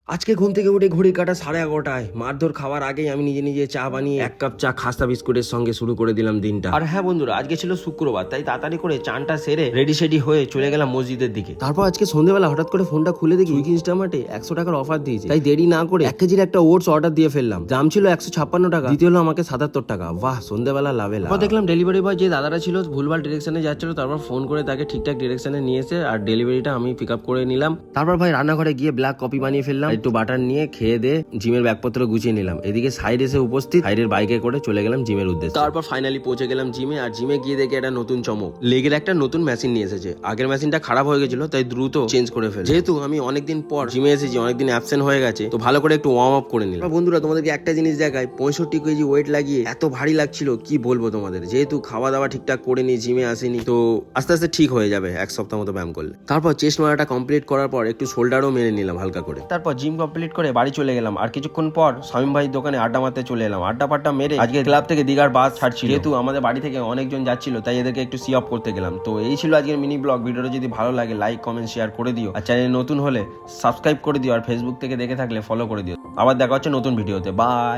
আজকে ঘুম থেকে উঠে ঘড়ির কাঁটা 11:30টায় মারধর খাওয়ার আগেই আমি নিজে নিজে চা বানিয়ে এক কাপ চা খাস্তা বিস্কুটের সঙ্গে শুরু করে দিলাম দিনটা। আর হ্যাঁ বন্ধুরা, আজকে ছিল শুক্রবার, তাই তাড়াতাড়ি করে চানটা সেরে রেডি সেডি হয়ে চলে গেলাম মসজিদের দিকে। তারপর আজকে সন্ধ্যেবেলা হঠাৎ করে ফোনটা খুলে দেখি সুইগি ইনস্টামার্টে 100 টাকার অফার দিয়েছে, তাই দেরি না করে 1 কেজির একটা ওটস অর্ডার দিয়ে ফেললাম। দাম ছিল 156 টাকা, দিতে হলো আমাকে 77 টাকা। বাহ, সন্ধ্যেবেলা লাভে লাভ। দেখলাম ডেলিভারি বয় যে দাদারা ছিল ভুলভাল ডিরেকশনে যাচ্ছিল, তারপর ফোন করে তাকে ঠিকঠাক ডিরেকশনে নিয়ে এসে আর ডেলিভারিটা আমি পিক আপ করে নিলাম। তারপর ভাই রান্নাঘরে গিয়ে ব্ল্যাক কফি বানিয়ে ফেললাম, একটু বাটার নিয়ে খেয়ে দিয়ে জিমের ব্যাগপত্র গুছিয়ে নিলাম। এদিকে সাইড এসে উপস্থিত, সাইডের বাইকে করে চলে গেলাম জিমের উদ্দেশ্যে। তারপর ফাইনালি পৌঁছে গেলাম জিমে। আর জিমে গিয়ে দেখে একটা নতুন চমক, লেগের একটা নতুন মেশিন নিয়ে এসেছে। আগের মেশিনটা খারাপ হয়ে গেছিল, তাই দ্রুত চেঞ্জ করে ফেলে। যেহেতু আমি অনেকদিন পর জিমে এসেছি, অনেকদিন অ্যাবসেন্ট হয়ে গেছে, তো ভালো করে একটু ওয়ার্ম আপ করে নিলাম। বন্ধুরা, তোমাদেরকে একটা জিনিস দেখায়, 65 কেজি ওয়েট লাগিয়ে এত ভারী লাগছিল কি বলবো তোমাদের। যেহেতু খাওয়া দাওয়া ঠিকঠাক করে নি, জিমে আসেনি, তো আস্তে আস্তে ঠিক হয়ে যাবে 1 সপ্তাহ মতো ব্যায়াম করলে। তারপর চেস্ট মারাটা কমপ্লিট করার পর একটু শোল্ডারও মেরে নিলাম হালকা করে। তারপর জিম কমপ্লিট করে বাড়ি চলে গেলাম। আর কিছুক্ষণ পর শামীম ভাইয়ের দোকানে আড্ডা মারতে চলে এলাম। আড্ডা পাড্ডা মেরে আজকে ক্লাব থেকে দীঘার বাস ছাড়ছিল। যেহেতু আমাদের বাড়ি থেকে অনেকজন যাচ্ছিল, তাই এদেরকে একটু সি অফ করতে গেলাম। তো এই ছিল আজকের মিনি ব্লগ। ভিডিওটা যদি ভালো লাগে লাইক কমেন্ট শেয়ার করে দিও, আর চ্যানেল নতুন হলে সাবস্ক্রাইব করে দিও, আর ফেসবুক থেকে দেখে থাকলে ফলো করে দিও। আবার দেখা হচ্ছে নতুন ভিডিওতে। বাই।